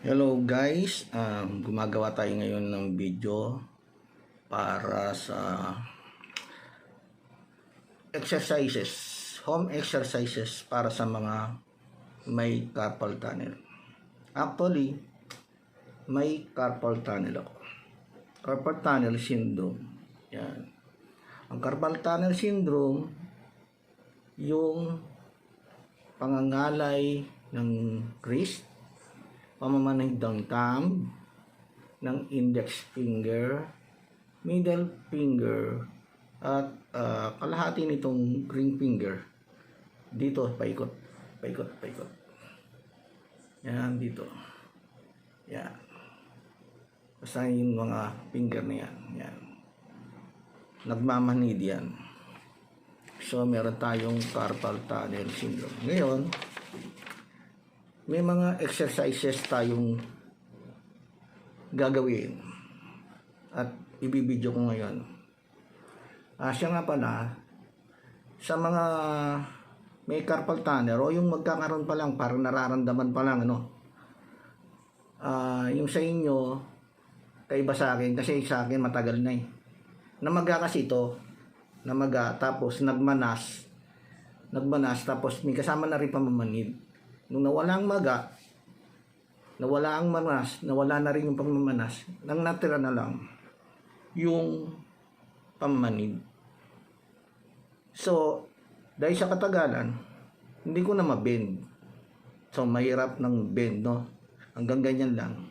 Hello guys, gumagawa tayo ngayon ng video para sa exercises, home exercises para sa mga may carpal tunnel. Actually, may carpal tunnel ako. Carpal tunnel syndrome. Yan. Ang carpal tunnel syndrome, yung pangangalay ng wrist, pamamanig ng thumb, ng index finger, middle finger, at kalahati nitong ring finger. Dito, paikot. Yan, dito. Yan. Basta yung mga finger na yan. Yan. Nagmamanid yan. So, meron tayong carpal tunnel syndrome. Ngayon, may mga exercises tayong gagawin at ibibidyo ko ngayon. Siya nga pala, sa mga may carpal tunnel o yung magkakaroon pa lang, parang nararamdaman pa lang, yung sa inyo, kaiba sa akin, kasi sa akin matagal na namaga kasi ito, tapos nagmanas, tapos may kasama na rin pamamanid. Nung nawala ang maga, nawala ang manas, nawala na rin yung pamamanas, nang natira na lang yung pamamanid. So, dahil sa katagalan, hindi ko na mabend. So, mahirap ng bend, hanggang ganyan lang.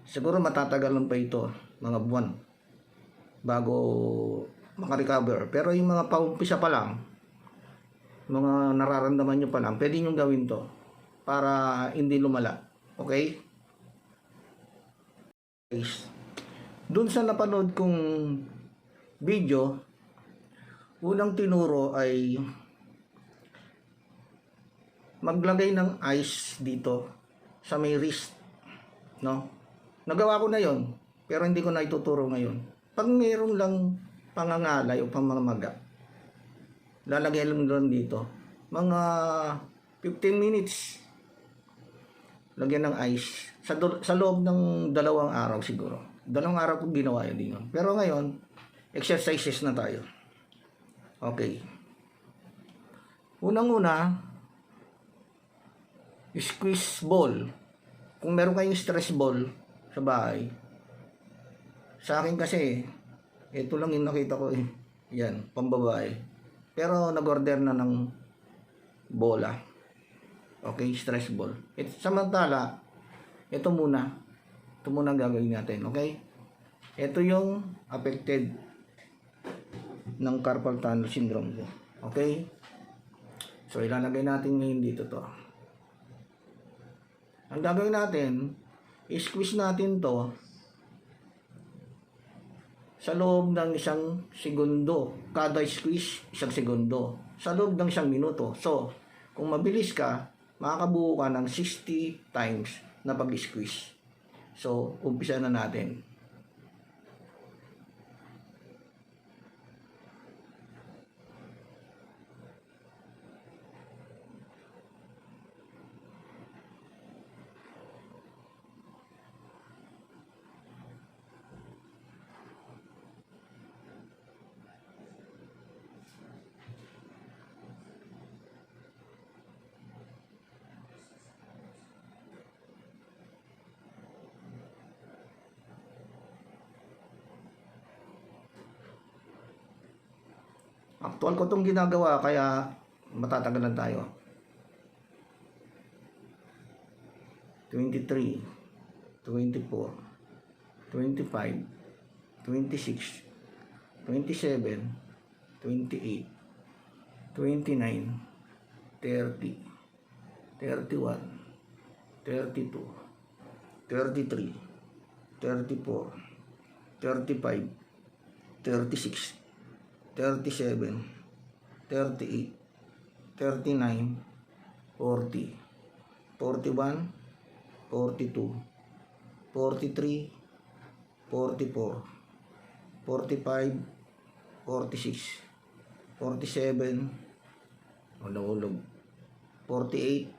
Siguro matatagalan pa ito, mga buwan, bago makarecover. Pero yung mga paumpisa pa lang, mga nararamdaman nyo pa lang, pwede nyo gawin to para hindi lumala. Okay? Dun sa napanood kong video, unang tinuro ay maglagay ng ice dito sa may wrist. Nagawa ko na yon, pero hindi ko na ituturo ngayon. Pag mayroon lang pangangalay o pamamaga, lalagay lang doon dito. Mga 15 minutes. Lagyan ng ice. Sa loob ng 2 araw siguro. 2 araw ko ginawa yun din. Pero ngayon, exercises na tayo. Okay. Unang-una, squeeze ball. Kung meron kayong stress ball sa bahay, sa akin kasi, ito lang yung nakita ko Yan, pambabae. Pero nag-order na ng bola. Okay, stress ball. Samantala, ito muna ang gagawin natin. Okay? Ito yung affected ng carpal tunnel syndrome. Okay? So, ilalagay natin ngayon dito to. Ang gagawin natin, i-squeeze natin to sa loob ng 1 segundo. Kada squeeze, 1 segundo. Sa loob ng 1 minuto. So, kung mabilis ka, makakabuo ka ng 60 times na pag-squeeze. So, umpisa na natin. Actual ko itong ginagawa, kaya matatagalan tayo. 23, 24, 25, 26, 27, 28, 29, 30, 31, 32, 33, 34, 35, 36, 37, 38, 39, 40, 41, 42, 43, 44, 45, 46, 47, ulog, 48,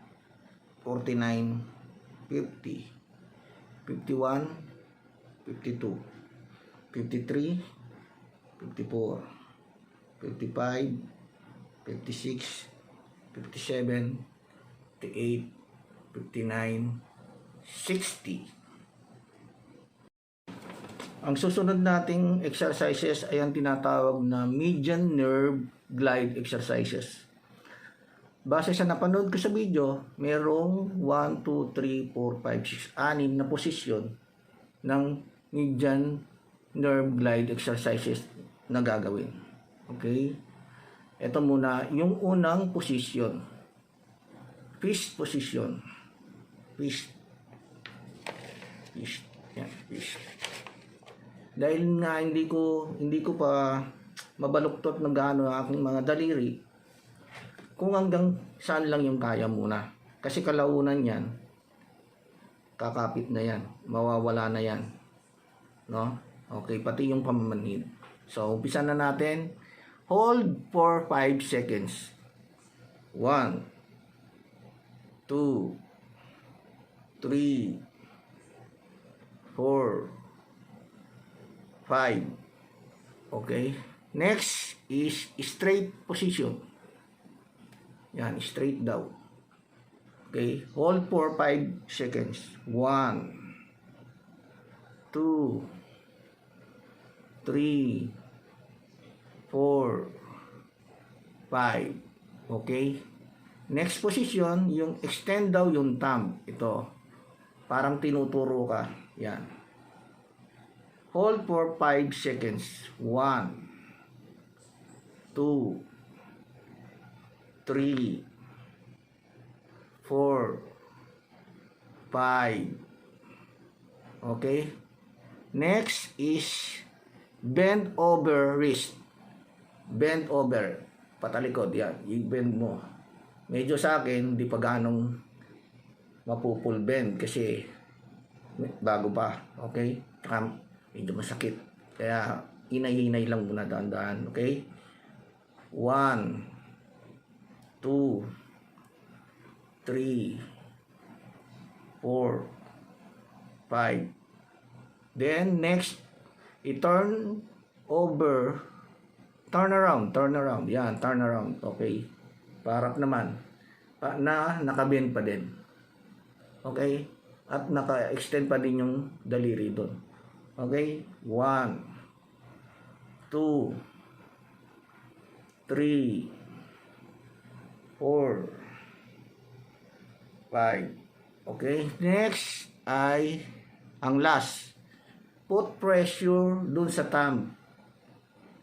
49, 50, 51, 52, 53, 54, 55, 56, 57, 58, 59, 60. Ang susunod nating exercises ay ang tinatawag na median nerve glide exercises. Base sa napanood ko sa video, merong 1, 2, 3, 4, 5, 6, 6 na posisyon ng median nerve glide exercises na gagawin. Okay? Ito muna, yung unang posisyon. Fist position. Fist. Fist. Yan, fist. Dahil nga hindi ko pa mabaluktot ng gaano ang aking mga daliri, kung hanggang saan lang yung kaya muna. Kasi kalaunan yan, kakapit na yan, mawawala na yan. No? Okay, pati yung pamamanhid. So, umpisa na natin. Hold for 5 seconds. 1, 2, 3, 4, 5. Okay. Next is straight position. Yan, straight daw. Okay. Hold for 5 seconds. 1, 2, 3, 4, 5. Okay. Next position, yung extend daw yung thumb. Ito. Parang tinuturo ka. Yan. Hold for 5 seconds. 1, 2, 3, 4, 5. Okay? Next is bend over wrist. Bend over. Patalikod. Yan. I-bend mo. Medyo sa akin, di pa ganong mapupul bend kasi bago pa. Okay? Medyo masakit. Kaya, inay-inay lang muna dahan-dahan. Okay? 1, 2, 3, 4, 5. Then, next, i-turn over. Turn around. Yan, turn around. Okay? Parap naman. Na nakabend pa din. Okay? At naka-extend pa din yung daliri doon. Okay? 1, 2, 3, 4, 5. Okay? Next ay ang last. Put pressure dun sa thumb.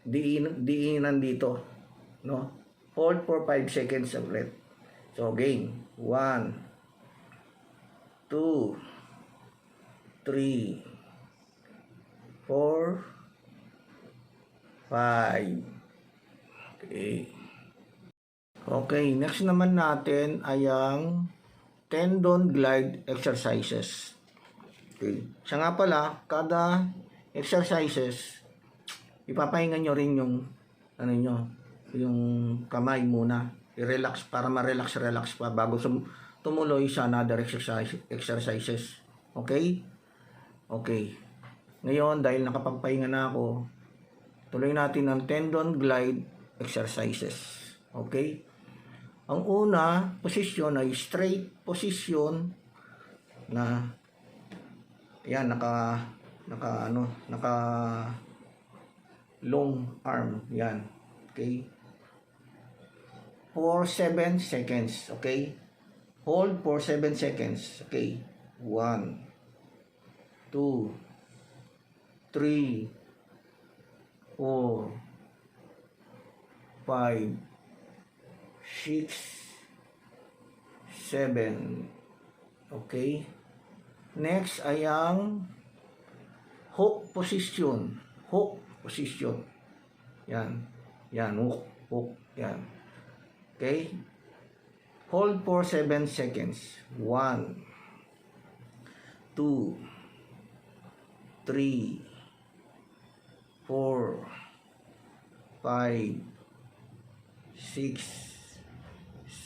Diinan dito. No? Hold for 5 seconds ulit. So, again. 1, 2, 3, 4, 5. Okay. Okay, next naman natin ay ang tendon glide exercises. Okay. Siya nga pala, kada exercises, ipapahinga nyo rin yung yung kamay muna. I-relax para ma-relax pa bago tumuloy sa another exercises. Okay? Okay. Ngayon, dahil nakapagpahinga na ako, tuloy natin ang tendon glide exercises. Okay? Ang una, position ay straight position na yan, naka long arm. Yan. Okay? For 7 seconds. Okay? Hold for 7 seconds. Okay? 1, 2, 3, 4, 5, 6, 7. Okay? Next ay ang hook position. Hook position. Yan. Yan. Hook. Yan. Okay? Hold for 7 seconds. 1, 2, 3, 4, 5, 6,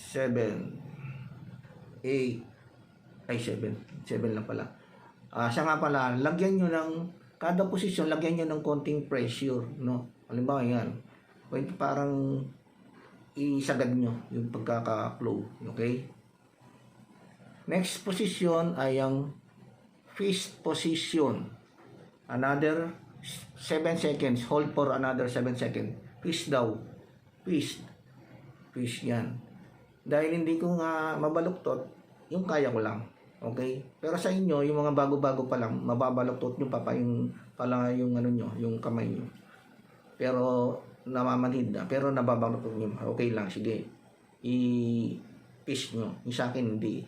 7, 8, Ay, 7. 7 lang pala. Siya nga pala, lagyan nyo ng, kada posisyon, lagyan nyo ng konting pressure, no? Halimbawa yan. Parang isagad nyo yung pagkaka-flow. Okay? Next position ay ang fist position. Another 7 seconds. Hold for another 7 seconds. Fist daw. Fist. Fist yan. Dahil hindi ko nga mabaluktot, yung kaya ko lang. Okay? Pero sa inyo, yung mga bago-bago pa lang, mababaluktot nyo pa yung ano nyo, yung kamay nyo. Pero namamanhid na. Pero nababaluktot nyo. Okay lang, sige. I-fish nyo. Yung sa akin, hindi.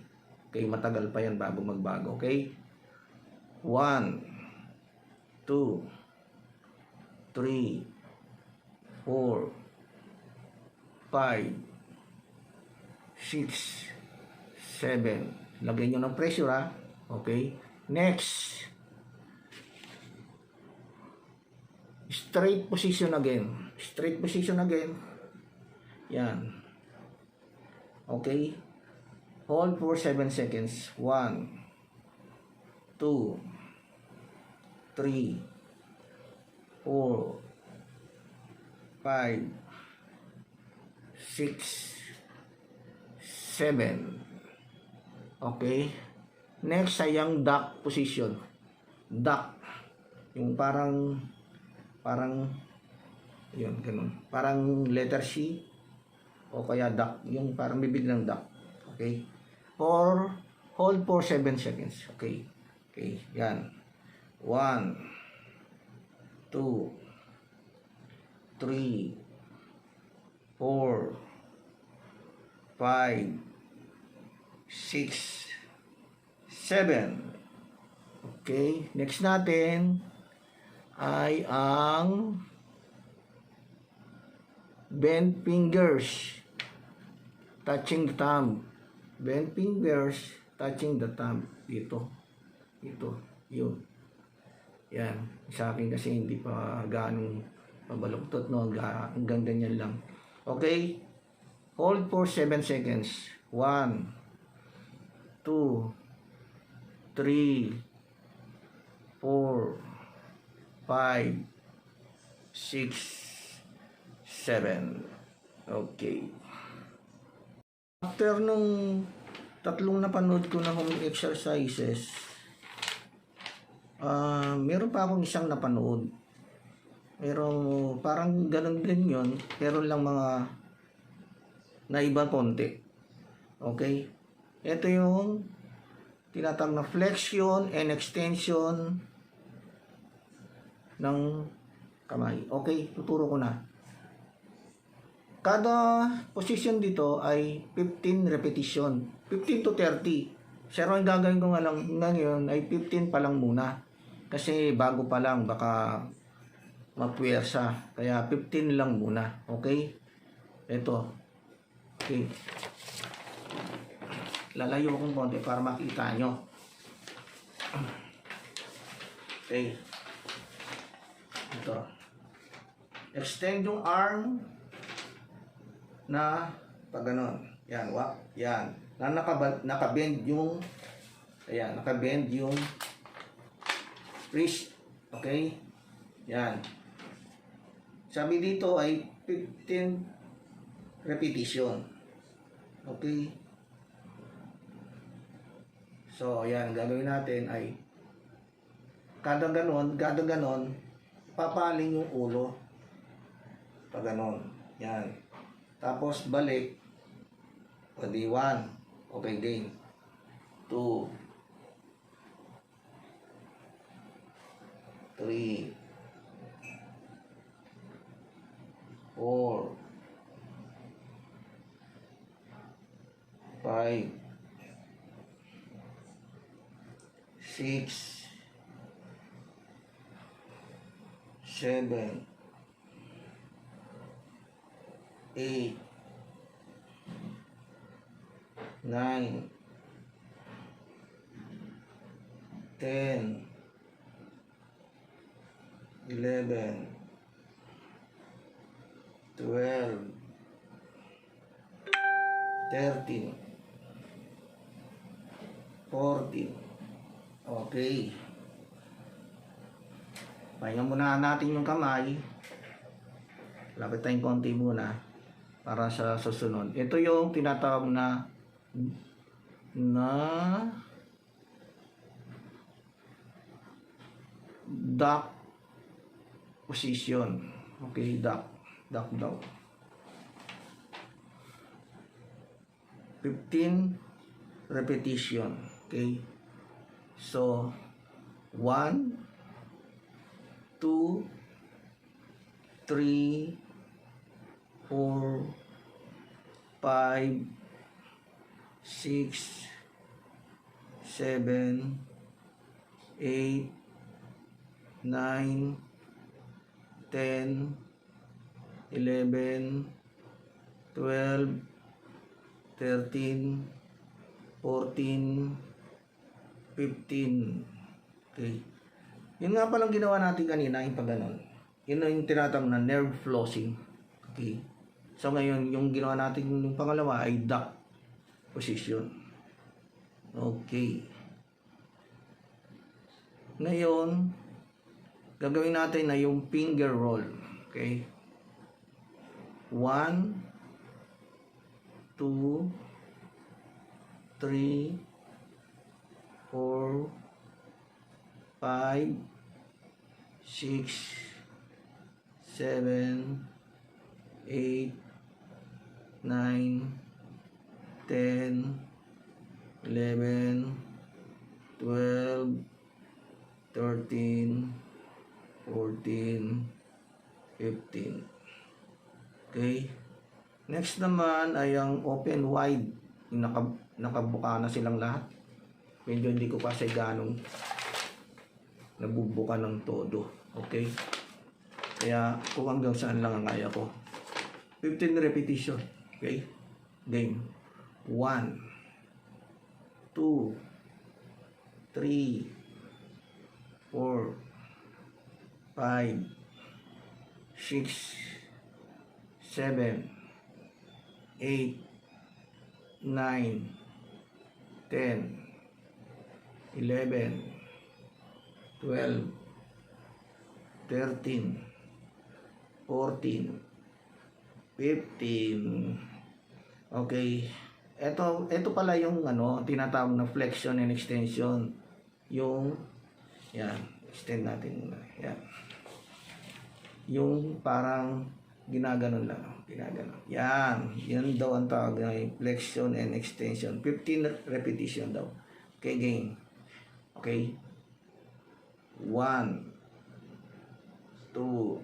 Okay, matagal pa yan bago magbago. Okay? 1, 2, 3, 4, 5, 6, 7. Lagyan nyo ng pressure, ha? Okay? Next. Straight position again. Straight position again. Yan. Okay? Hold for 7 seconds. 1, 2, 3, 4, 5, 6, 7. Okay? Next ay yung duck position. Duck. Yung parang yun, ganun. Parang letter C o kaya duck. Yung parang bibig ng duck. Okay? Or hold for 7 seconds. Okay? Okay, yan. 1, 2, 3, 4, 5, 6, 7. Okay, next natin ay ang bend fingers touching the thumb. Bend fingers touching the thumb. Dito. Yun. Yan. Sa akin kasi hindi pa ganong mabaluktot, no? Hanggang ganyan lang. Okay? Hold for 7 seconds. 1, 2, 3, 4, 5, 6, 7. Okay. After nung tatlong napanood ko na home exercises, meron pa akong isang napanood. Pero parang ganun din yun. Pero lang mga naiba konti. Okay? Ito yung tinatawag na flexion and extension ng kamay. Okay? Tuturo ko na. Kada position dito ay 15 repetition. 15 to 30. Pero ang gagawin ko nga lang ngayon ay 15 pa lang muna. Kasi bago pa lang baka mapuwersa. Kaya 15 lang muna. Okay? Ito. Okay. Lalayo akong konti para makita nyo. Okay. Ito. Extend yung arm na pag ganon. Yan, wak. Yan. Na nakabend yung ayan, nakabend yung wrist. Okay? Yan. Sabi dito ay 15 repetition. Okay? So, ayan, gagawin natin ay kada ganon, papaling yung ulo. Pag ganon. Yan. Tapos, balik. O di 1. Okay, game. 2. 3. 4. 5. 6. 7. 8, 9, 10, 11, 12, 13, 14. Okay. Pahinga muna natin yung kamay. Lapit tayong konti muna para sa susunod. Ito yung tinatawag na duck position. Okay, duck daw. 15 repetition. Okay. So 1, 2, 3, 4, 5, 6, 7, 8, 9, 10, 11, 12, 13, 14, 15. Okay. Yun nga palang ginawa natin kanina, yung pag ganon. Yun yung tinatawag na nerve flossing. Okay. So ngayon, yung ginawa natin yung pangalawa ay duck position. Okay. Ngayon, gagawin natin na yung finger roll. Okay. 1, 2, 3, 4, 5, 6, 7, 8, 9, 10, 11, 12, 13, 14, 15. Okay. Next naman ay ang open wide. Yung nakabuka na silang lahat. Medyo hindi ko kasi ganong nabubuka ng todo. Okay. Kaya kung hanggang saan lang ang kaya ko. 15 repetition. Okay. Game. 1, 2, 3, 4, 5, 6, 7, 8, 9, 10, 11, 12, 13, 14, 15. Okay. Ito pala yung tinatawag na flexion and extension. Yung yan, extend natin muna. Yan. Yung parang ginaganon lang. Ginaganon. Yan daw ang tawag na flexion and extension. 15 repetition daw. Okay, game. Okay. 1, 2,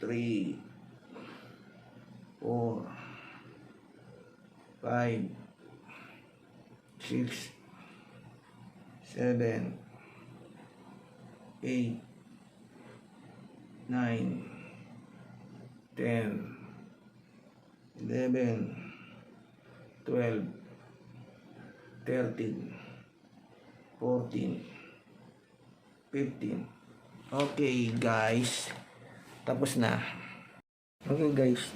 3, 4, 5, 6, 7, 8, 9, 10, 11, 12, 13, 14, 15. Okay guys, tapos na. Okay guys,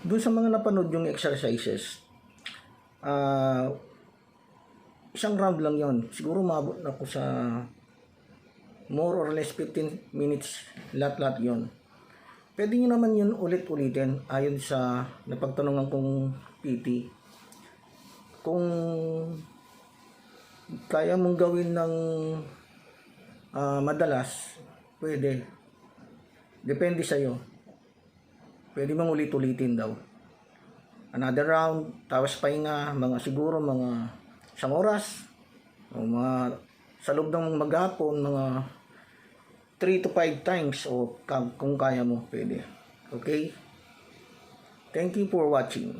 doon sa mga napanood yung exercises, isang round lang yon. Siguro maabot na ako sa more or less 15 minutes lahat yon. Pwede nyo naman yun ulit-ulitin ayon sa napagtanungan kong PT. Kung kaya mong gawin ng madalas, pwede. Depende sa'yo. Pwede mong ulit-ulitin daw. Another round, tapos pahinga, siguro mga 1 oras, o sa loob ng maghapon, mga 3 to 5 times, o kung kaya mo, pwede. Okay? Thank you for watching.